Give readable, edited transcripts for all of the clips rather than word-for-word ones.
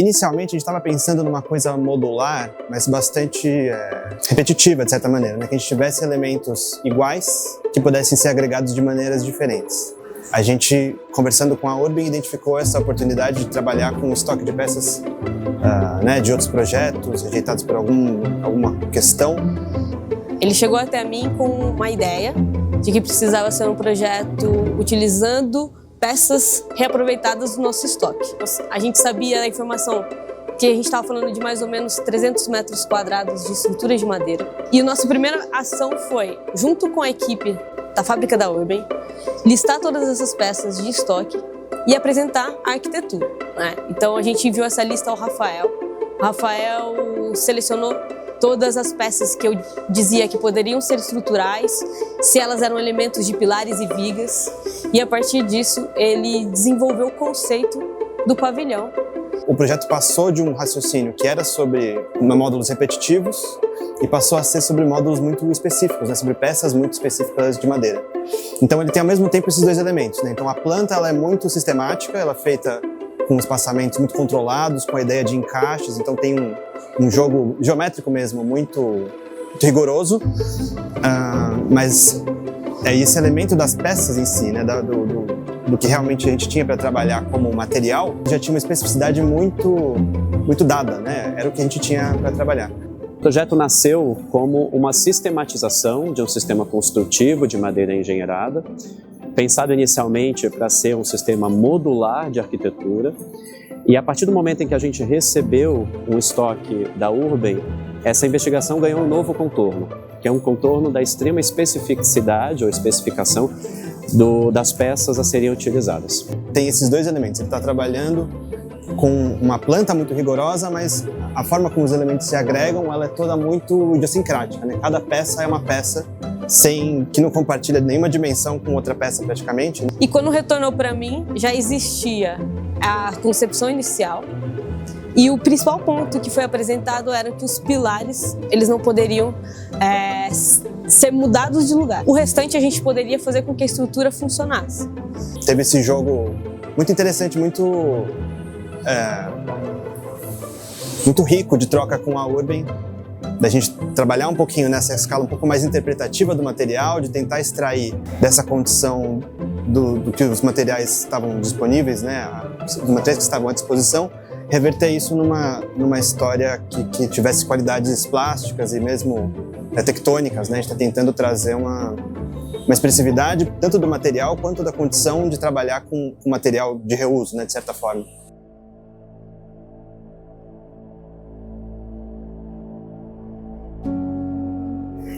Inicialmente a gente estava pensando numa coisa modular, mas bastante repetitiva de certa maneira, né? Que a gente tivesse elementos iguais que pudessem ser agregados de maneiras diferentes. A gente, conversando com a Urbem, identificou essa oportunidade de trabalhar com um estoque de peças de outros projetos, rejeitados por alguma questão. Ele chegou até mim com uma ideia de que precisava ser um projeto utilizando peças reaproveitadas do nosso estoque. A gente sabia da informação que a gente estava falando de mais ou menos 300 metros quadrados de estruturas de madeira. E a nossa primeira ação foi, junto com a equipe da fábrica da Urbem, listar todas essas peças de estoque e apresentar a arquitetura, né? Então a gente enviou essa lista ao Rafael. O Rafael selecionou todas as peças que eu dizia que poderiam ser estruturais, se elas eram elementos de pilares e vigas, e a partir disso ele desenvolveu o conceito do pavilhão. O projeto passou de um raciocínio que era sobre módulos repetitivos e passou a ser sobre módulos muito específicos, né? Sobre peças muito específicas de madeira. Então ele tem ao mesmo tempo esses dois elementos, né? Então a planta ela é muito sistemática, ela é feita com espaçamentos muito controlados, com a ideia de encaixes, então tem um jogo geométrico mesmo, muito rigoroso, mas esse elemento das peças em si, né, do que realmente a gente tinha para trabalhar como material, já tinha uma especificidade muito dada, né? Era o que a gente tinha para trabalhar. O projeto nasceu como uma sistematização de um sistema construtivo de madeira engenheirada, pensado inicialmente para ser um sistema modular de arquitetura. E a partir do momento em que a gente recebeu um estoque da Urbem, essa investigação ganhou um novo contorno, que é um contorno da extrema especificidade ou especificação das peças a serem utilizadas. Tem esses dois elementos, ele está trabalhando com uma planta muito rigorosa, mas a forma como os elementos se agregam, ela é toda muito idiosincrática, né? Cada peça é uma peça que não compartilha nenhuma dimensão com outra peça praticamente. E quando retornou para mim, já existia a concepção inicial e o principal ponto que foi apresentado era que os pilares eles não poderiam ser mudados de lugar. O restante a gente poderia fazer com que a estrutura funcionasse. Teve esse jogo muito interessante, muito rico de troca com a Urbem, da gente trabalhar um pouquinho nessa escala um pouco mais interpretativa do material, de tentar extrair dessa condição do que os materiais estavam disponíveis, né, os materiais que estavam à disposição, reverter isso numa história que tivesse qualidades plásticas e mesmo tectônicas, né? A gente está tentando trazer uma expressividade tanto do material quanto da condição de trabalhar com material de reuso, né, de certa forma.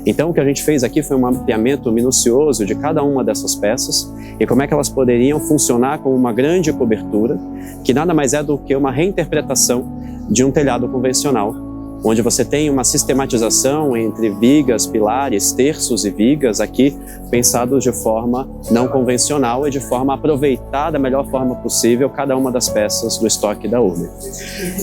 Então o que a gente fez aqui foi um mapeamento minucioso de cada uma dessas peças e como é que elas poderiam funcionar como uma grande cobertura, que nada mais é do que uma reinterpretação de um telhado convencional, onde você tem uma sistematização entre vigas, pilares, terços e vigas, aqui pensados de forma não convencional e de forma a aproveitar da melhor forma possível cada uma das peças do estoque da Urbem.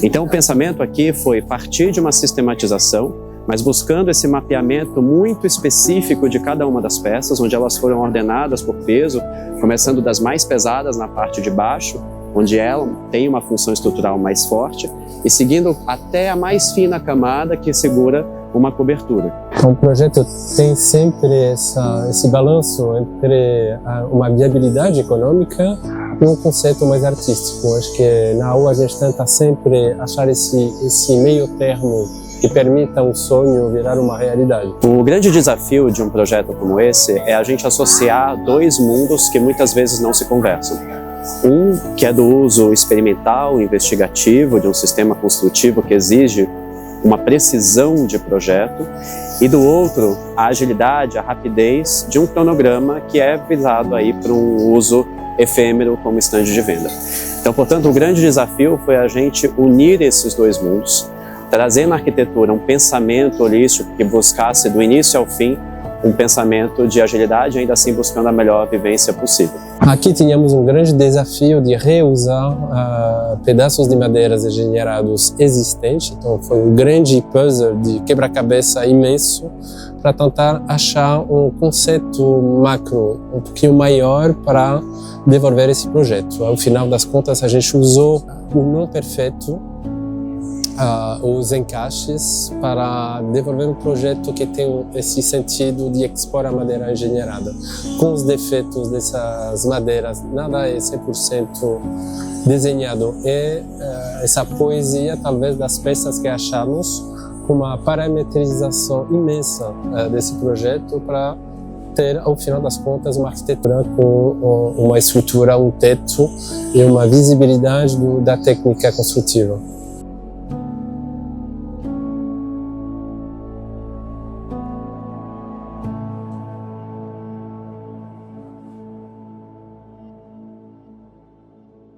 Então o pensamento aqui foi partir de uma sistematização, mas buscando esse mapeamento muito específico de cada uma das peças, onde elas foram ordenadas por peso, começando das mais pesadas na parte de baixo, onde ela tem uma função estrutural mais forte, e seguindo até a mais fina camada que segura uma cobertura. O projeto tem sempre esse balanço entre uma viabilidade econômica e um conceito mais artístico. Acho que na UA a gente tenta sempre achar esse meio termo que permita um sonho virar uma realidade. O grande desafio de um projeto como esse é a gente associar dois mundos que muitas vezes não se conversam. Um que é do uso experimental, investigativo de um sistema construtivo que exige uma precisão de projeto, e do outro a agilidade, a rapidez de um cronograma que é visado aí para um uso efêmero como estande de venda. Então, portanto, o grande desafio foi a gente unir esses dois mundos, trazer na arquitetura um pensamento holístico que buscasse do início ao fim um pensamento de agilidade, ainda assim buscando a melhor vivência possível. Aqui tínhamos um grande desafio de reusar pedaços de madeiras engenheirados existentes, então foi um grande puzzle de quebra-cabeça imenso para tentar achar um conceito macro um pouquinho maior para desenvolver esse projeto. Ao final das contas, a gente usou o não perfeito os encaixes para desenvolver um projeto que tem esse sentido de expor a madeira engenheirada. Com os defeitos dessas madeiras, nada é 100% desenhado. É essa poesia, talvez, das peças que achamos, com uma parametrização imensa desse projeto para ter, ao final das contas, uma arquitetura com uma estrutura, um teto e uma visibilidade da técnica construtiva.